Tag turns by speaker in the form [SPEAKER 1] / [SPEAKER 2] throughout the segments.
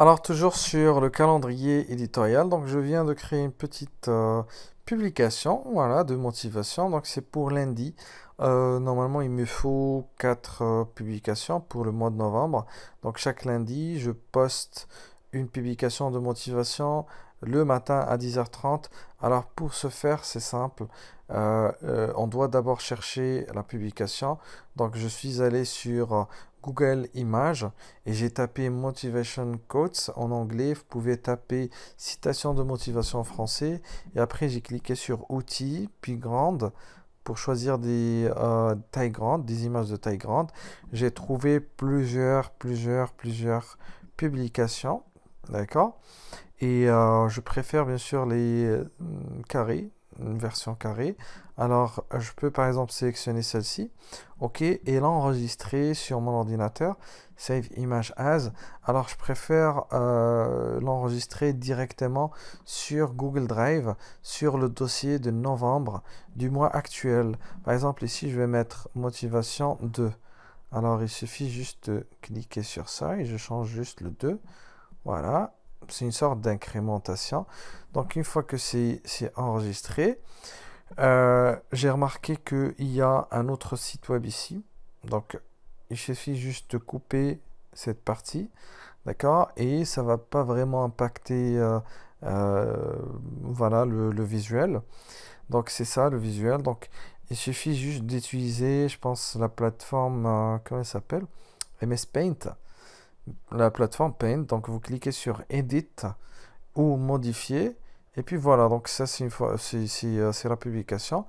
[SPEAKER 1] Alors toujours sur le calendrier éditorial, donc je viens de créer une petite publication, voilà, de motivation. Donc c'est pour lundi. Normalement il me faut 4 publications pour le mois de novembre. Donc chaque lundi je poste une publication de motivation le matin à 10h30. Alors pour ce faire c'est simple. On doit d'abord chercher la publication. Donc je suis allé sur Google Images et j'ai tapé Motivation Quotes en anglais. Vous pouvez taper citation de motivation en français. Et après, j'ai cliqué sur Outils, puis Grande, pour choisir des tailles grandes, des images de taille grande. J'ai trouvé plusieurs publications. D'accord? Et je préfère bien sûr les carrés, une version carrée. Alors, je peux par exemple sélectionner celle-ci, ok, et l'enregistrer sur mon ordinateur, Save Image As. Alors, je préfère l'enregistrer directement sur Google Drive, sur le dossier de novembre du mois actuel. Par exemple, ici, je vais mettre Motivation 2. Alors, il suffit juste de cliquer sur ça et je change juste le 2. Voilà, c'est une sorte d'incrémentation. Donc une fois que c'est enregistré, j'ai remarqué qu'il y a un autre site web ici. Donc il suffit juste de couper cette partie, d'accord? Et ça va pas vraiment impacter voilà, le visuel. Donc c'est ça le visuel. Donc il suffit juste d'utiliser, je pense, la plateforme, comment elle s'appelle? MS Paint, la plateforme Paint. Donc vous cliquez sur Edit ou Modifier. Et puis voilà, donc ça c'est une fois, c'est la publication.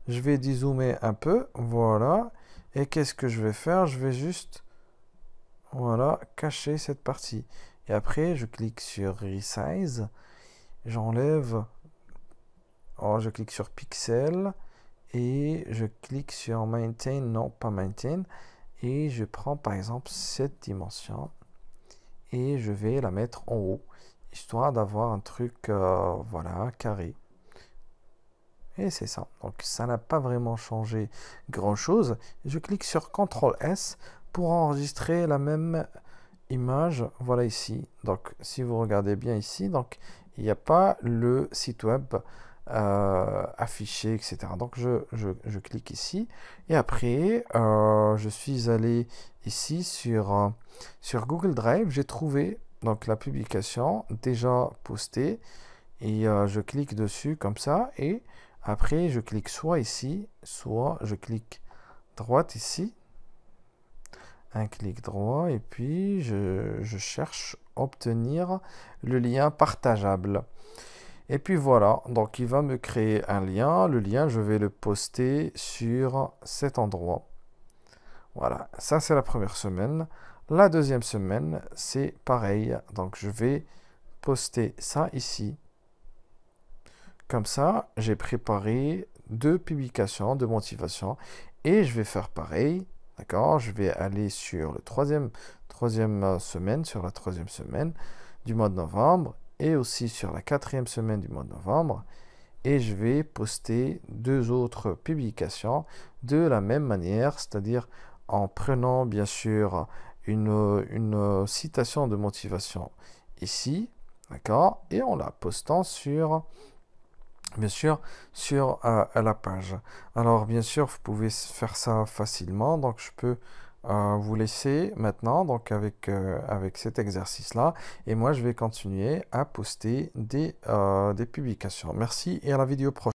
[SPEAKER 1] Je vais dézoomer un peu, voilà. Et qu'est-ce que je vais faire? Je vais juste, voilà, cacher cette partie. Et après, je clique sur Resize. J'enlève, oh, je clique sur Pixel. Et je clique sur Maintain, non pas Maintain. Et je prends par exemple cette dimension. Et je vais la mettre en haut, histoire d'avoir un truc, voilà, carré. Et c'est ça. Donc ça n'a pas vraiment changé grand-chose. Je clique sur CTRL S pour enregistrer la même image, voilà ici. Donc si vous regardez bien ici, donc il n'y a pas le site web affiché, etc. Donc je clique ici et après je suis allé ici sur Google Drive. J'ai trouvé donc la publication déjà postée et je clique dessus comme ça et après je clique soit ici, soit je clique droite ici, un clic droit et puis je cherche obtenir le lien partageable. Et puis voilà, donc il va me créer un lien. Le lien, je vais le poster sur cet endroit. Voilà, ça c'est la première semaine. La deuxième semaine, c'est pareil. Donc je vais poster ça ici. Comme ça, j'ai préparé 2 publications de motivation. Et je vais faire pareil. D'accord? Je vais aller sur le troisième semaine, sur la troisième semaine du mois de novembre et aussi sur la 4e semaine du mois de novembre. Et je vais poster 2 autres publications de la même manière, c'est-à-dire en prenant bien sûr une citation de motivation ici, d'accord, et en la postant sur, bien sûr, sur la page. Alors bien sûr, vous pouvez faire ça facilement, donc je peux vous laisser maintenant donc avec cet exercice-là. Et moi, je vais continuer à poster des publications. Merci et à la vidéo prochaine.